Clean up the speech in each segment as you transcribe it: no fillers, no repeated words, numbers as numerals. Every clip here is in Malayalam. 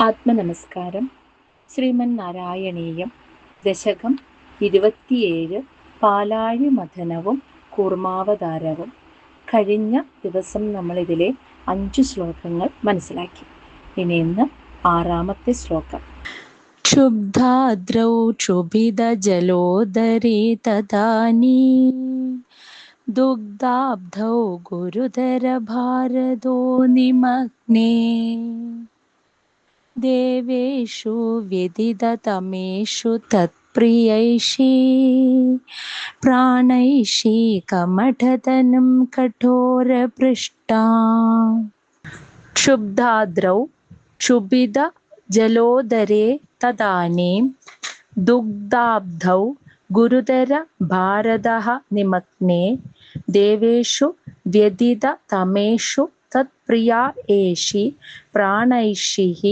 ആത്മനമസ്കാരം. ശ്രീമൻ നാരായണീയം ദശകം 27 പാലാഴി മഥനവും കൂർമാവതാരവും. കഴിഞ്ഞ ദിവസം നമ്മളിതിലെ 5 ശ്ലോകങ്ങൾ മനസ്സിലാക്കി. ഇനി ഇന്ന് 6ാമത്തെ ശ്ലോകം. ക്ഷുബ്ധാദ്രൗ ക്ഷുഭിത ജലോദരേ തദാനീ ദുഗ്ധാബ്ധൗ ഗുരുതര ഭാരതോ നിമഗ്നേ ദേവേഷു വ്യതിതതമേഷു തത്പ്രിയൈഷീ പ്രാണൈഷീ കമഠതനം കഠോരപൃഷ്ടാ. ക്ഷുബ്ധാദ്രൗ ക്ഷുഭിത ജലോദരേ തദാനീം ദുഗ്ധാബ്ധൗ ഗുരുതര ഭാരതഃ നിമഗ്നേ ദേവേഷു വ്യതിതതമേഷു തത്പ്രിയാ ഏഷി പ്രാണൈഷീഃ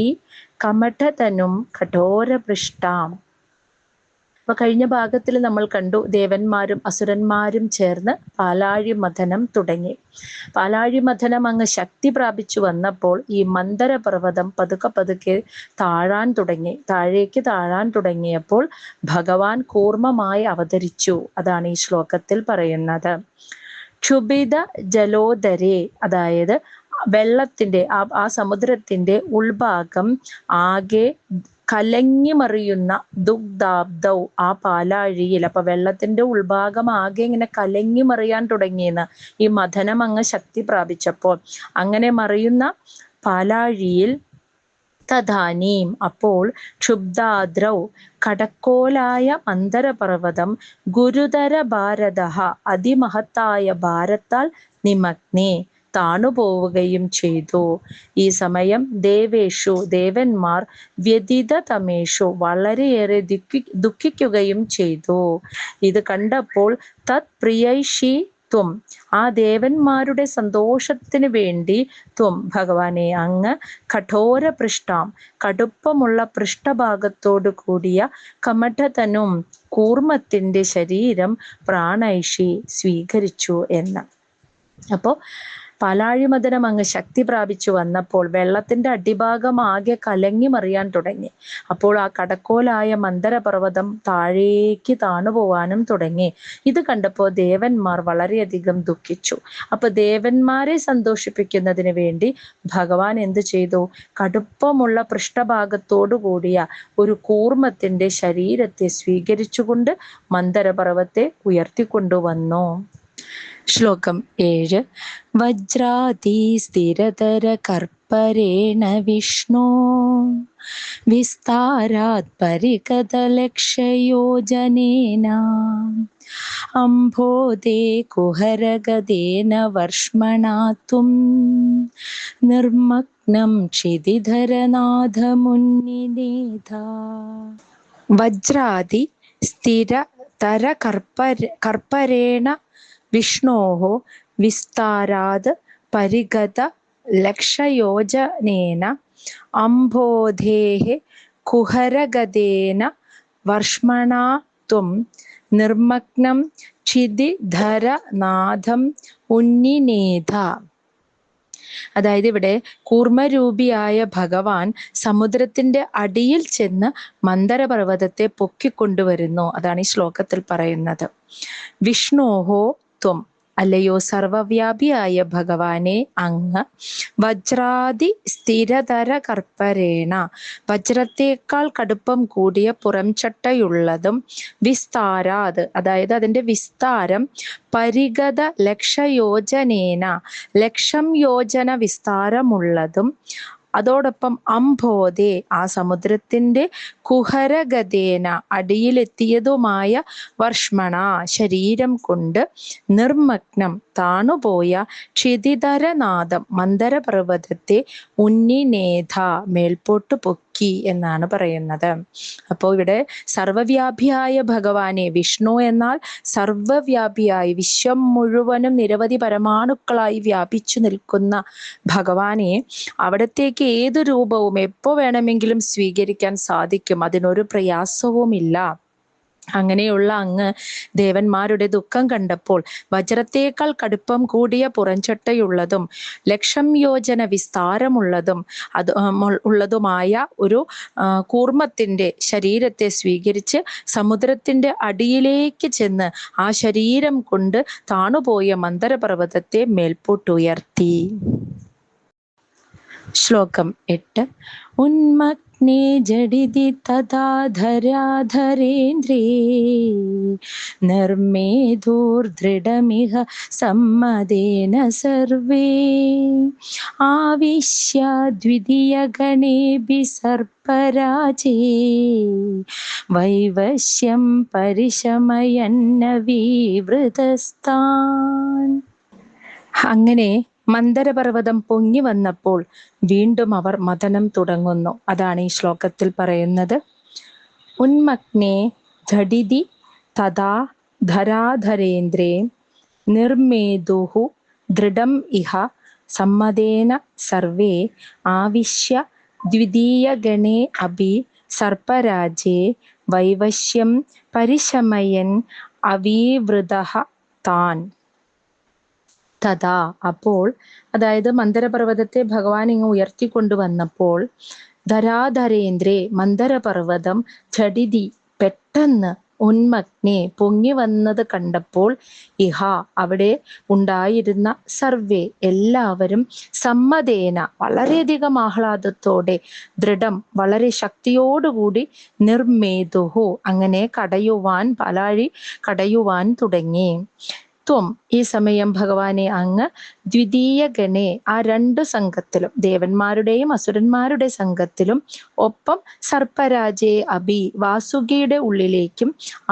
കമഠതനും കഠോരപൃഷ്ടാം. അപ്പൊ കഴിഞ്ഞ ഭാഗത്തിൽ നമ്മൾ കണ്ടു, ദേവന്മാരും അസുരന്മാരും ചേർന്ന് പാലാഴി മഥനം തുടങ്ങി. പാലാഴി മഥനം അങ്ങ് ശക്തി പ്രാപിച്ചു വന്നപ്പോൾ ഈ മന്ദര പർവ്വതം പതുക്കെ പതുക്കെ താഴേക്ക് താഴാൻ തുടങ്ങിയപ്പോൾ ഭഗവാൻ കൂർമ്മമായി അവതരിച്ചു. അതാണ് ഈ ശ്ലോകത്തിൽ പറയുന്നത്. ക്ഷുഭിത ജലോദരേ, അതായത് വെള്ളത്തിന്റെ ആ സമുദ്രത്തിന്റെ ഉൾഭാഗം ആകെ കലങ്ങിമറിയുന്ന ദുഗ്ധാബ്ദൗ, ആ പാലാഴിയിൽ, അപ്പൊ വെള്ളത്തിന്റെ ഉൾഭാഗം ആകെ ഇങ്ങനെ കലങ്ങിമറിയാൻ തുടങ്ങിയെന്ന് ഈ മഥനം അങ്ങ് ശക്തി പ്രാപിച്ചപ്പോൾ. അങ്ങനെ മറിയുന്ന പാലാഴിയിൽ തദാനീം, അപ്പോൾ ക്ഷുബ്ധാദ്രൗ, കടക്കോലായ മന്ദരപർവ്വതം, ഗുരുതര ഭാരതഃ, അതിമഹത്തായ ഭാരത്താൽ നിമഗ്നേ, താണുപോവുകയും ചെയ്തു. ഈ സമയം ദേവേഷു, ദേവന്മാർ, വ്യതിതതമേഷു, വളരെയേറെ ദുഃഖിക്കുകയും ചെയ്തു. ഇത് കണ്ടപ്പോൾ തത്പ്രിയൈഷീ ത്വം, ആ ദേവന്മാരുടെ സന്തോഷത്തിന് വേണ്ടി ത്വം, ഭഗവാനെ, അങ്ങ് കഠോരപൃഷ്ടാം, കടുപ്പമുള്ള പൃഷ്ഠഭാഗത്തോടു കൂടിയ കമഠതനും, കൂർമ്മത്തിന്റെ ശരീരം പ്രാണൈഷി സ്വീകരിച്ചു എന്ന്. അപ്പോ പാലാഴി മഥനം അങ്ങ് ശക്തി പ്രാപിച്ചു വന്നപ്പോൾ വെള്ളത്തിന്റെ അടിഭാഗം ആകെ കലങ്ങി മറിയാൻ തുടങ്ങി. അപ്പോൾ ആ കടക്കോലായ മന്ദരപർവ്വതം താഴേക്ക് താണുപോവാനും തുടങ്ങി. ഇത് കണ്ടപ്പോൾ ദേവന്മാർ വളരെയധികം ദുഃഖിച്ചു. അപ്പൊ ദേവന്മാരെ സന്തോഷിപ്പിക്കുന്നതിന് വേണ്ടി ഭഗവാൻ എന്ത് ചെയ്തു? കടുപ്പമുള്ള പൃഷ്ഠഭാഗത്തോടു കൂടിയ ഒരു കൂർമ്മത്തിന്റെ ശരീരത്തെ സ്വീകരിച്ചുകൊണ്ട് മന്ദരപർവ്വത്തെ ഉയർത്തിക്കൊണ്ടുവന്നു. ശ്ലോകം 7. വജ്രാതി സ്ഥിരതര കർപ്പരേണ വിഷ്ണു വിസ്താരാത് പരികതലക്ഷയോജനേന അംഭോദേ കുഹരഗദേന വർഷ്മണാത്തും നിർമഗ്നം ക്ഷിതിധരനാഥമുന്നിനേധ. വജ്രാതി സ്ഥിരതര കർപ്പരേണ വിഷ്ണോഃ വിസ്താരാത് പരിഗത ലക്ഷയോജനേന അംഭോധേഃ കുഹരഗദേന വർഷ്മണാ ത്വം നിർമഗ്നം ക്ഷിതിധരനാഥം ഉന്നിനേധ. അതായത് ഇവിടെ കൂർമ്മരൂപിയായ ഭഗവാൻ സമുദ്രത്തിന്റെ അടിയിൽ ചെന്ന് മന്ദരപർവ്വതത്തെ പൊക്കിക്കൊണ്ടുവരുന്നു. അതാണ് ഈ ശ്ലോകത്തിൽ പറയുന്നത്. വിഷ്ണോഹോ ത്വം, അല്ലയോ സർവവ്യാപിയായ ഭഗവാനെ, അങ്ങ് വജ്രാതി സ്ഥിരതര കർപ്പരേണ, വജ്രത്തേക്കാൾ കടുപ്പം കൂടിയ പുറംചട്ടയുള്ളതും, വിസ്താരാത്, അതായത് അതിന്റെ വിസ്താരം, പരിഗത ലക്ഷയോജനേന, 1,00,000 യോജന വിസ്താരമുള്ളതും, അതോടൊപ്പം അംഭോദേ, ആ സമുദ്രത്തിന്റെ കുഹരഗതേന, അടിയിലെത്തിയതുമായ വർഷ്മണ, ശരീരം കൊണ്ട്, നിർമഗ്നം, താണുപോയ, ക്ഷിതിധരനാദം, മന്ദരപർവ്വതത്തെ ഉന്നിനേധ, മേൽപോട്ട് പൊക്കി എന്നാണ് പറയുന്നത്. അപ്പോൾ ഇവിടെ സർവവ്യാപിയായ ഭഗവാനെ, വിഷ്ണു എന്നാൽ സർവവ്യാപിയായി വിശ്വം മുഴുവനും നിരവധി പരമാണുക്കളായി വ്യാപിച്ചു നിൽക്കുന്ന ഭഗവാനെ അവിടത്തേക്ക് ഏത് രൂപവും എപ്പോ വേണമെങ്കിലും സ്വീകരിക്കാൻ സാധിക്കും. അതിനൊരു പ്രയാസവുമില്ല. അങ്ങനെയുള്ള അങ്ങ് ദേവന്മാരുടെ ദുഃഖം കണ്ടപ്പോൾ വജ്രത്തേക്കാൾ കടുപ്പം കൂടിയ പുറംചട്ടയുള്ളതും 1,00,000 യോജന വിസ്താരമുള്ളതും ഉള്ളതുമായ ഒരു കൂർമ്മത്തിന്റെ ശരീരത്തെ സ്വീകരിച്ച് സമുദ്രത്തിന്റെ അടിയിലേക്ക് ചെന്ന് ആ ശരീരം കൊണ്ട് താണുപോയ മന്ദരപർവ്വതത്തെ മേൽപോട്ടുയർത്തി. ശ്ലോകം 8. ഉന്മഗ്നേ ജഡിതി തഥാ ധരാധരേന്ദ്രേ നിർമേധൂർദൃഢമിഹ സമ്മദേന സർവേ ആവിശ്യ ദ്വിതീയഗണേഭി സർപ്പരാജേ വൈവശ്യം പരിശമയന്ന വിവൃതസ്ഥാൻ. അങ്ങനെ മന്ദരപർവ്വതം പൊങ്ങി വന്നപ്പോൾ വീണ്ടും അവർ മഥനം തുടങ്ങുന്നു. അതാണ് ഈ ശ്ലോകത്തിൽ പറയുന്നത്. ഉന്മഗ്നേ ഝടിതി തഥാ ധരാധരേന്ദ്രേ നിർമേതുഹു ദൃഢം ഇഹ സമ്മതേന സർവേ ആവിശ്യ ദ്വിതീയഗണേ അഭി സർപ്പരാജേ വൈവശ്യം പരിശമയൻ അവീവൃതഃ താൻ. തഥാ അപ്പോൾ, അതായത് മന്ദരപർവ്വതത്തെ ഭഗവാൻ ഇങ്ങ് ഉയർത്തിക്കൊണ്ടുവന്നപ്പോൾ ധരാധരേന്ദ്രേ മന്ദരപർവ്വതം ഝടിതി പെട്ടെന്ന് ഉന്മഗ്നേ പൊങ്ങി വന്നത് കണ്ടപ്പോൾ ഇഹ അവിടെ ഉണ്ടായിരുന്ന സർവേ എല്ലാവരും സമ്മതേന വളരെയധികം ആഹ്ലാദത്തോടെ ദൃഢം വളരെ ശക്തിയോടുകൂടി നിർമേതുഹു അങ്ങനെ കടയുവാൻ പാലാഴി കടയുവാൻ തുടങ്ങി. ത്വം ഈ സമയം ഭഗവാനെ അങ്ങ് ദ്വിതീയ ഗണേ ആ രണ്ടു സംഘത്തിലും ദേവന്മാരുടെയും അസുരന്മാരുടെ സംഘത്തിലും ഒപ്പം സർപ്പരാജേ അഭി വാസുകിയുടെ ഉള്ളിലേക്കും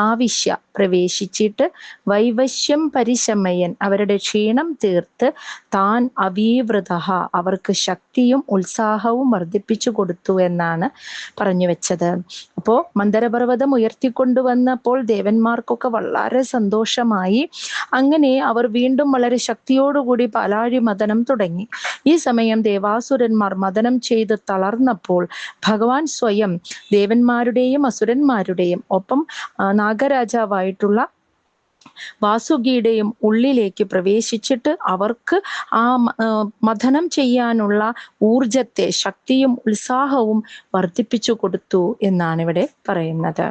ആവിശ്യ പ്രവേശിച്ചിട്ട് വൈവശ്യം പരിശമയൻ അവരുടെ ക്ഷീണം തീർത്ത് താൻ അവീവൃത അവർക്ക് ശക്തിയും ഉത്സാഹവും വർദ്ധിപ്പിച്ചു കൊടുത്തു എന്നാണ് പറഞ്ഞു വെച്ചത്. അപ്പോ മന്ദരപർവ്വതം ഉയർത്തിക്കൊണ്ടുവന്നപ്പോൾ ദേവന്മാർക്കൊക്കെ വളരെ സന്തോഷമായി. അങ്ങനെ അവർ വീണ്ടും വളരെ ശക്തിയോടുകൂടി പാലാഴി മഥനം തുടങ്ങി. ഈ സമയം ദേവാസുരന്മാർ മഥനം ചെയ്ത് തളർന്നപ്പോൾ ഭഗവാൻ സ്വയം ദേവന്മാരുടെയും അസുരന്മാരുടെയും ഒപ്പം നാഗരാജാവായിട്ടുള്ള വാസുകിയുടെയും ഉള്ളിലേക്ക് പ്രവേശിച്ചിട്ട് അവർക്ക് ആ മഥനം ചെയ്യാനുള്ള ഊർജത്തെ ശക്തിയും ഉത്സാഹവും വർദ്ധിപ്പിച്ചു കൊടുത്തു എന്നാണ് ഇവിടെ പറയുന്നത്.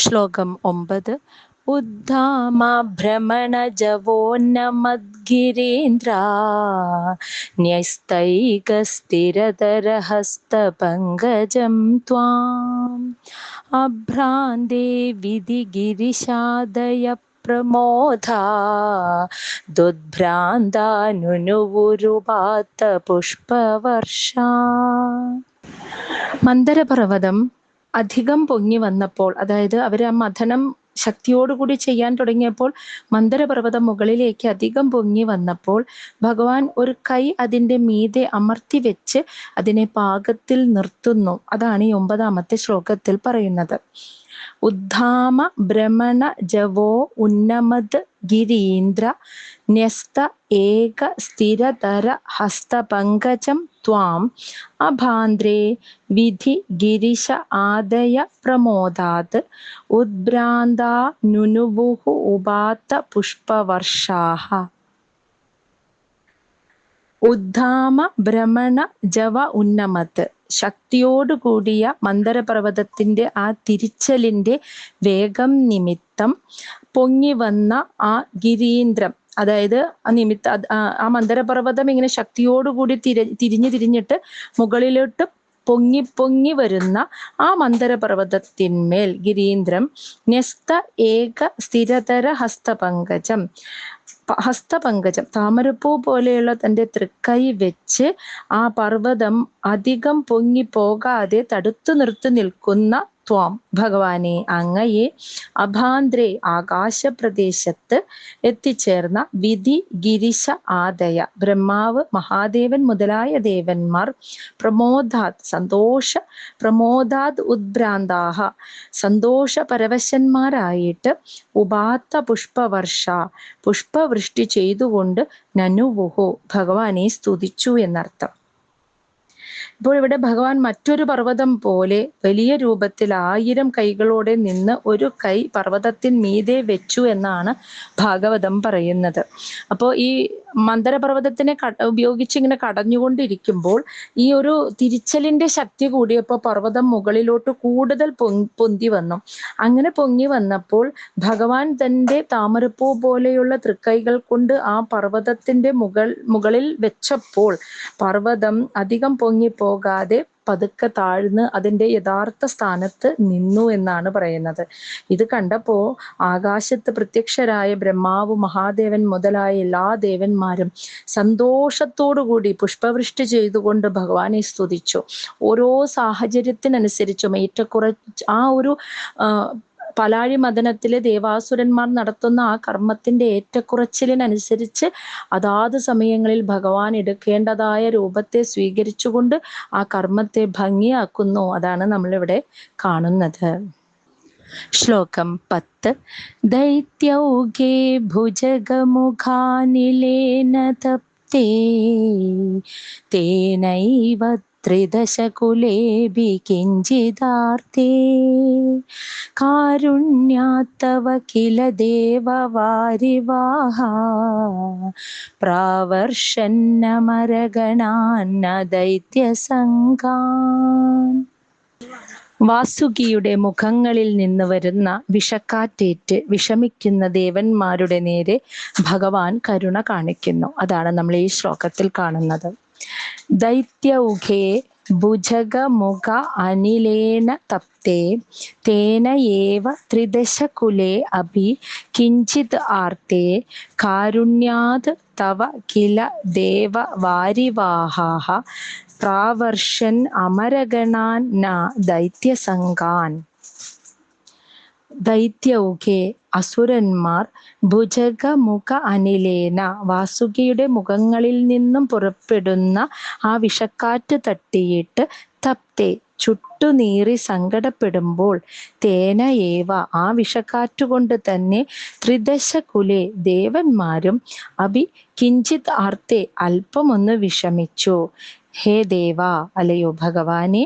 ശ്ലോകം 9. ഉദ്ധാമ ഭ്രമണജവോന്നമദ്ഗിരീന്ദ്ര ന്യസ്തൈകസ്ഥിരതരഹസ്തപങ്കജം ത്വാം അഭ്രാന്തേ വിധിഗിരിശാദയ പ്രമോദാ ദുദ്ഭ്രാന്താനുനുവുരുപാത്ത പുഷ്പവർഷാ. മന്ദരപർവ്വതം അധികം പൊങ്ങി വന്നപ്പോൾ, അതായത് അവർ ആ മഥനം ശക്തിയോടുകൂടി ചെയ്യാൻ തുടങ്ങിയപ്പോൾ മന്ദരപർവ്വതം മുകളിലേക്ക് അധികം പൊങ്ങി വന്നപ്പോൾ ഭഗവാൻ ഒരു കൈ അതിൻ്റെ മീതെ അമർത്തി വെച്ച് അതിനെ പാകത്തിൽ നിർത്തുന്നു. അതാണ് ഈ 9ാമത്തെ ശ്ലോകത്തിൽ പറയുന്നത്. ഉദ്ധാമ ഭ്രമണ ജവോ ഉന്നമത് ഗിരീന്ദ്ര ന്യസ്ത ഏക സ്ഥിരതര ഹസ്തപങ്കജം ത്വാം അഭാന്ത്രേ വിധി ഗിരിശ ആദയ പ്രമോദാത് ഉദ്ഭ്രാന്താ നുനുവുഹു ഉപാത്ത പുഷ്പവർഷാഹ. ഉദ്ധാമ ഭ്രമണ ജവ ഉന്നമത് ശക്തിയോടുകൂടിയ മന്ദരപർവ്വതത്തിന്റെ ആ തിരിച്ചലിന്റെ വേഗം നിമിത്തം പൊങ്ങി വന്ന ആ ഗിരീന്ദ്രം, അതായത് ആ മന്ദരപർവ്വതം ഇങ്ങനെ ശക്തിയോടുകൂടി തിരിഞ്ഞിട്ട് മുകളിലോട്ട് പൊങ്ങി വരുന്ന ആ മന്ദരപർവ്വതത്തിന്മേൽ ഗിരീന്ദ്രം ന്യസ്ത ഏക സ്ഥിരതര ഹസ്തപങ്കജം താമരപ്പൂ പോലെയുള്ള തൻ്റെ തൃക്കൈ വെച്ച് ആ പർവ്വതം അധികം പൊങ്ങി പോകാതെ തടുത്തു നിർത്തി നിൽക്കുന്ന ത്വാം ഭഗവാനെ അങ്ങയെ അഭാന്ത്രേ ആകാശപ്രദേശത്ത് എത്തിച്ചേർന്ന വിധി ഗിരിശ ആദയ ബ്രഹ്മാവ് മഹാദേവൻ മുതലായ ദേവന്മാർ പ്രമോദാത് ഉദ്ഭ്രാന്താഹ സന്തോഷപരവശന്മാരായിട്ട് ഉപാത്ത പുഷ്പവർഷ പുഷ്പവൃഷ്ടി ചെയ്തുകൊണ്ട് നനുവുഹു ഭഗവാനെ സ്തുതിച്ചു എന്നർത്ഥം. ഇപ്പോൾ ഇവിടെ ഭഗവാൻ മറ്റൊരു പർവ്വതം പോലെ വലിയ രൂപത്തിൽ 1000 കൈകളോടെ നിന്ന് ഒരു കൈ പർവ്വതത്തിൻ മീതെ വെച്ചു എന്നാണ് ഭാഗവതം പറയുന്നത്. അപ്പോൾ ഈ മന്ദരപർവ്വതത്തിനെ ഉപയോഗിച്ച് ഇങ്ങനെ കടഞ്ഞുകൊണ്ടിരിക്കുമ്പോൾ ഈ ഒരു തിരിച്ചലിന്റെ ശക്തി കൂടിയപ്പോൾ പർവ്വതം മുകളിലോട്ട് കൂടുതൽ പൊന്തി വന്നു. അങ്ങനെ പൊങ്ങി വന്നപ്പോൾ ഭഗവാൻ തന്റെ താമരപ്പൂ പോലെയുള്ള തൃക്കൈകൾ കൊണ്ട് ആ പർവ്വതത്തിന്റെ മുകളിൽ വെച്ചപ്പോൾ പർവ്വതം അധികം പൊങ്ങി പോകാതെ പതുക്കെ താഴ്ന്ന് അതിന്റെ യഥാർത്ഥ സ്ഥാനത്ത് നിന്നു എന്നാണ് പറയുന്നത്. ഇത് കണ്ടപ്പോ ആകാശത്ത് പ്രത്യക്ഷരായ ബ്രഹ്മാവ്, മഹാദേവൻ മുതലായ എല്ലാ ദേവന്മാരും സന്തോഷത്തോടുകൂടി പുഷ്പവൃഷ്ടി ചെയ്തുകൊണ്ട് ഭഗവാനെ സ്തുതിച്ചു. ഓരോ സാഹചര്യത്തിനനുസരിച്ചും ആ ഒരു പലാഴി മദനത്തിലെ ദേവാസുരന്മാർ നടത്തുന്ന ആ കർമ്മത്തിന്റെ ഏറ്റക്കുറച്ചിലിനനുസരിച്ച് അതാത് സമയങ്ങളിൽ ഭഗവാൻ എടുക്കേണ്ടതായ രൂപത്തെ സ്വീകരിച്ചുകൊണ്ട് ആ കർമ്മത്തെ ഭംഗിയാക്കുന്നു. അതാണ് നമ്മളിവിടെ കാണുന്നത്. ശ്ലോകം 10. ദൈത്യൗഘേ ഭുജഗമുഖാനിലേന തപ്തേ തേനൈവ ത്രിദശകുലേഭി കിഞ്ചിദാർത്തേ കാരുണ്യാത്തവ കില ദേവവാരിവാഹ പ്രാവർഷന്നമരഗണാന്ന ദൈത്യസംഘാൻ. വാസുകിയുടെ മുഖങ്ങളിൽ നിന്ന് വരുന്ന വിഷക്കാറ്റേറ്റ് വിഷമിക്കുന്ന ദേവന്മാരുടെ നേരെ ഭഗവാൻ കരുണ കാണിക്കുന്നു. അതാണ് നമ്മൾ ഈ ശ്ലോകത്തിൽ കാണുന്നത്. ദൈത്യൗഘേ ഭുജഗമുഖ അനിലേന തപ്തേ തേന ഏവ ത്രിദശകുലേ അഭി കിഞ്ചിത് ആർത്തേ കാരുണ്യാത് തവ കില ദേവ വാരിവാഹാഹ പ്രാവർഷൻ അമരഗണാൻ ന ദൈത്യസംഘാൻ. ദൈത്യൗഘേ അസുരന്മാർ ഭുജഗമുഖ അനിലേന വാസുകിയുടെ മുഖങ്ങളിൽ നിന്നും പുറപ്പെടുന്ന ആ വിഷക്കാറ്റ് തട്ടിയിട്ട് തപ്തേ ചുട്ടുനീറി സങ്കടപ്പെടുമ്പോൾ തേന ഏവ ആ വിഷക്കാറ്റുകൊണ്ട് തന്നെ ത്രിദശകുലേ ദേവന്മാരും അഭി കിഞ്ചിത് ആർത്തെ അല്പമൊന്ന് വിഷമിച്ചു. ഹേ ദേവ, അല്ലയോ ഭഗവാനെ,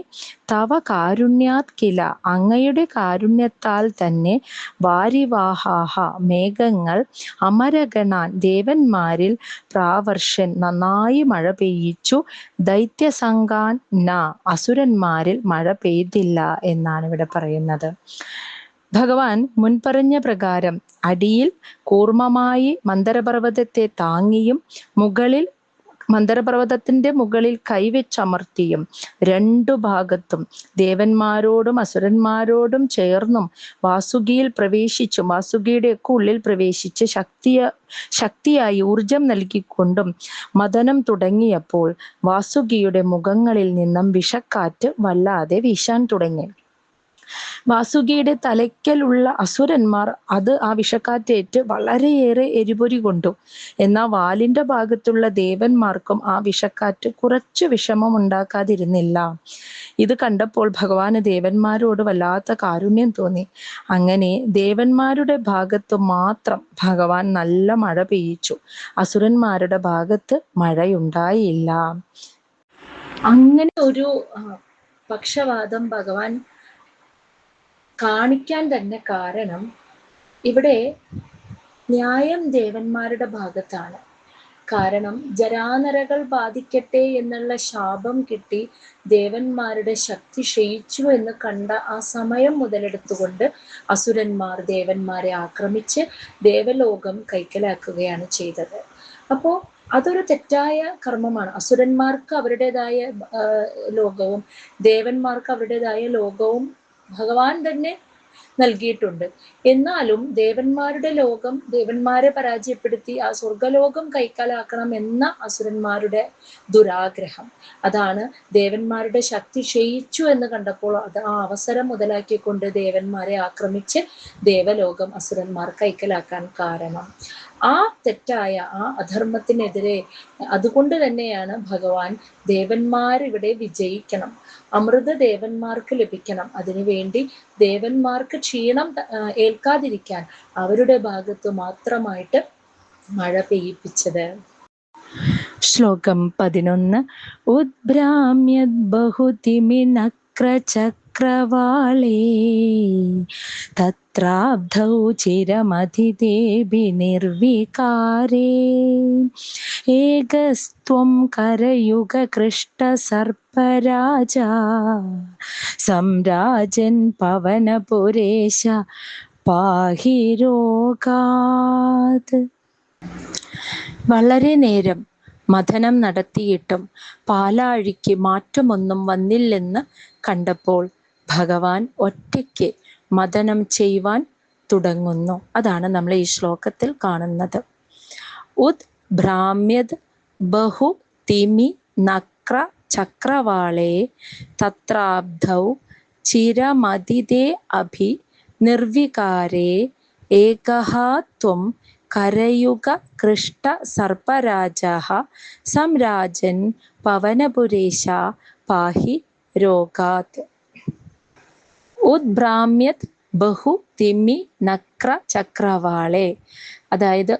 തവ കാരുണ്യാത് കില അങ്ങയുടെ കാരുണ്യത്താൽ തന്നെ വാരിവാഹാഹ മേഘങ്ങൾ അമരഗണാൻ ദേവന്മാരിൽ പ്രാവർഷൻ നന്നായി മഴ പെയ്യിച്ചു. ദൈത്യസംഘാൻ ന അസുരന്മാരിൽ മഴ പെയ്തില്ല എന്നാണ് ഇവിടെ പറയുന്നത്. ഭഗവാൻ മുൻപറഞ്ഞ പ്രകാരം അടിയിൽ കൂർമ്മമായി മന്ദരപർവ്വതത്തെ താങ്ങിയും മുകളിൽ മന്ദരപർവ്വതത്തിന്റെ മുകളിൽ കൈവച്ചമർത്തിയും രണ്ടു ഭാഗത്തും ദേവന്മാരോടും അസുരന്മാരോടും ചേർന്നും വാസുകിയിൽ പ്രവേശിച്ചും വാസുകിയുടെയൊക്കെ ഉള്ളിൽ പ്രവേശിച്ച് ശക്തിയായി ഊർജം നൽകിക്കൊണ്ടും മദനം തുടങ്ങിയപ്പോൾ വാസുകിയുടെ മുഖങ്ങളിൽ നിന്നും വിഷക്കാറ്റ് വല്ലാതെ വീശാൻ തുടങ്ങി. വാസുകിയുടെ തലയ്ക്കലുള്ള അസുരന്മാർ ആ വിഷക്കാറ്റേറ്റ് വളരെയേറെ എരിപൊരി കൊണ്ടു. എന്നാൽ വാലിന്റെ ഭാഗത്തുള്ള ദേവന്മാർക്കും ആ വിഷക്കാറ്റ് കുറച്ച് വിഷമം ഉണ്ടാക്കാതിരുന്നില്ല. ഇത് കണ്ടപ്പോൾ ഭഗവാന് ദേവന്മാരോട് വല്ലാത്ത കാരുണ്യം തോന്നി. അങ്ങനെ ദേവന്മാരുടെ ഭാഗത്ത് മാത്രം ഭഗവാൻ നല്ല മഴ പെയ്യിച്ചു. അസുരന്മാരുടെ ഭാഗത്ത് മഴയുണ്ടായില്ല. അങ്ങനെ ഒരു പക്ഷവാദം ഭഗവാൻ കാണിക്കാൻ തന്നെ കാരണം ഇവിടെ ന്യായം ദേവന്മാരുടെ ഭാഗത്താണ്. കാരണം ജരാനരകൾ ബാധിക്കട്ടെ എന്നുള്ള ശാപം കിട്ടി ദേവന്മാരുടെ ശക്തി ക്ഷയിച്ചു എന്ന് കണ്ട ആ സമയം മുതലെടുത്തുകൊണ്ട് അസുരന്മാർ ദേവന്മാരെ ആക്രമിച്ച് ദേവലോകം കൈക്കലാക്കുകയാണ് ചെയ്തത്. അപ്പോൾ അതൊരു തെറ്റായ കർമ്മമാണ്. അസുരന്മാർക്ക് അവരുടേതായ ലോകവും ദേവന്മാർക്ക് അവരുടേതായ ലോകവും ഭഗവാൻ തന്നെ നൽകിയിട്ടുണ്ട്. എന്നാലും ദേവന്മാരുടെ ലോകം, ദേവന്മാരെ പരാജയപ്പെടുത്തി ആ സ്വർഗലോകം കൈക്കലാക്കണം എന്ന അസുരന്മാരുടെ ദുരാഗ്രഹം, അതാണ് ദേവന്മാരുടെ ശക്തി ക്ഷയിച്ചു എന്ന് കണ്ടപ്പോൾ അത് ആ അവസരം മുതലാക്കിക്കൊണ്ട് ദേവന്മാരെ ആക്രമിച്ച് ദേവലോകം അസുരന്മാർ കൈക്കലാക്കാൻ കാരണം. ആ തെറ്റായ ആ അധർമ്മത്തിനെതിരെ അതുകൊണ്ട് തന്നെയാണ് ഭഗവാൻ ദേവന്മാരിവിടെ വിജയിക്കണം, അമൃത ദേവന്മാർക്ക് ലഭിക്കണം, അതിനുവേണ്ടി ദേവന്മാർക്ക് ക്ഷീണം ഏൽക്കാതിരിക്കാൻ അവരുടെ ഭാഗത്ത് മാത്രമായിട്ട് മഴ പെയ്യിപ്പിച്ചത്. ശ്ലോകം 11. ഉദ്ഭ്രാമ്യത് ബഹുതിമിനക്രചക്രവാളേ തത്രാബ്ധൗ ചിരമധിദേവി നിർവികാരേ ഏകസ്ത്വം കരയുഗകൃഷ്ടസർപ്പരാജാ സംരാജൻ പവനപുരേശ പാഹി രോഗാത്. വളരെ നേരം മഥനം നടത്തിയിട്ടും പാലാഴിക്ക് മാറ്റമൊന്നും വന്നില്ലെന്ന് കണ്ടപ്പോൾ ഭഗവാൻ ഒറ്റയ്ക്ക് മഥനം ചെയ്യുവാൻ തുടങ്ങുന്നു. അതാണ് നമ്മൾ ഈ ശ്ലോകത്തിൽ കാണുന്നത്. ഉദ് ഭ്രാമ്യത് ബഹു തിമി നക്ര ചക്രവാളേ തത്രാബ്ധൗ ചിരമതിദേ അഭി നിർവികാരേ ഏകഃ ത്വം കരയുഗ കൃഷ്ട സർപ്പരാജഃ സംരാജൻ പവനപുരേശ പാഹി രോഗാത്. ഉദ്ഭ്രാമ്യത് ബഹു തിമി നക്ര ചക്രവാളെ, അതായത്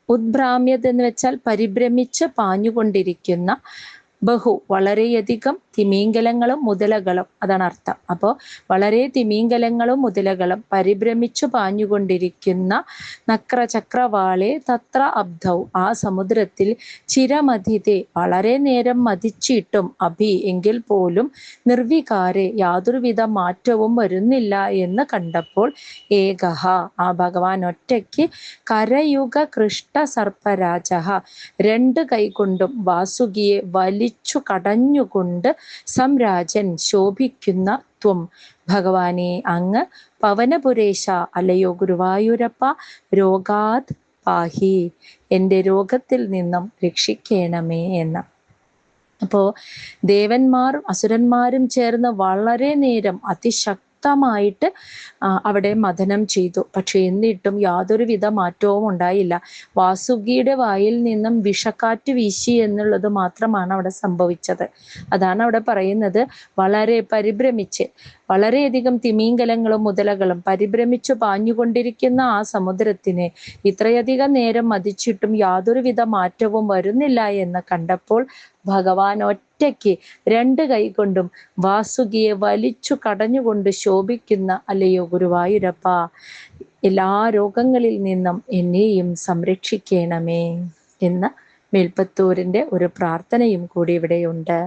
ഉദ്ഭ്രാമ്യത് എന്ന് വെച്ചാൽ പരിഭ്രമിച്ച് പാഞ്ഞുകൊണ്ടിരിക്കുന്ന, ബഹു വളരെയധികം തിമീങ്കലങ്ങളും മുതലകളും, അതാണ് അർത്ഥം. അപ്പോൾ വളരെ തിമീങ്കലങ്ങളും മുതലകളും പരിഭ്രമിച്ചു പാഞ്ഞുകൊണ്ടിരിക്കുന്ന നക്രചക്രവാളെ തത്ര അബ്ധൗ, ആ സമുദ്രത്തിൽ ചിരമതിതെ വളരെ നേരം മതിച്ചിട്ടും അഭി എങ്കിൽ പോലും നിർവികാരെ യാതൊരുവിധ മാറ്റവും വരുന്നില്ല എന്ന് കണ്ടപ്പോൾ ഏകഹ, ആ ഭഗവാൻ ഒറ്റയ്ക്ക് കരയുഗ കൃഷ്ട സർപ്പരാജ, രണ്ട് കൈകൊണ്ടും വാസുകിയെ വലിച്ചു കടഞ്ഞുകൊണ്ട് സംരാജൻ ശോഭിക്കുന്ന ത്വം, ഭഗവാനെ അങ്ങ് പവനപുരേശ അല്ലയോ ഗുരുവായൂരപ്പ രോഗാത് പാഹി, എൻ്റെ രോഗത്തിൽ നിന്നും രക്ഷിക്കണമേ എന്ന്. അപ്പോൾ ദേവന്മാരും അസുരന്മാരും ചേർന്ന് വളരെ നേരം അതിശക്തമായിട്ട് അവിടെ മഥനം ചെയ്തു. പക്ഷെ എന്നിട്ടും യാതൊരുവിധ മാറ്റവും ഉണ്ടായില്ല. വാസുകിയുടെ വായിൽ നിന്നും വിഷക്കാറ്റ് വീശി എന്നുള്ളത് മാത്രമാണ് അവിടെ സംഭവിച്ചത്. അതാണ് അവിടെ പറയുന്നത്, വളരെ പരിഭ്രമിച്ച്, വളരെയധികം തിമീങ്കലങ്ങളും മുതലകളും പരിഭ്രമിച്ചു പാഞ്ഞുകൊണ്ടിരിക്കുന്ന ആ സമുദ്രത്തിനെ ഇത്രയധികം നേരം മതിച്ചിട്ടും യാതൊരുവിധ മാറ്റവും വരുന്നില്ല എന്ന് കണ്ടപ്പോൾ ഭഗവാൻ ഒറ്റയ്ക്ക് രണ്ട് കൈകൊണ്ടും വാസുകിയെ വലിച്ചു കടഞ്ഞുകൊണ്ട് ശോഭിക്കുന്ന അല്ലയോ ഗുരുവായൂരപ്പ, എല്ലാ രോഗങ്ങളിൽ നിന്നും എന്നെയും സംരക്ഷിക്കണമേ എന്ന മേൽപ്പത്തൂരിൻ്റെ ഒരു പ്രാർത്ഥനയും കൂടി ഇവിടെയുണ്ട്.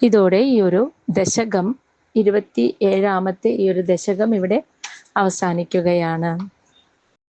ഇതോടെ ഈ ഒരു ദശകം 27ാമത്തെ ഈ ഒരു ദശകം ഇവിടെ അവസാനിക്കുകയാണ്.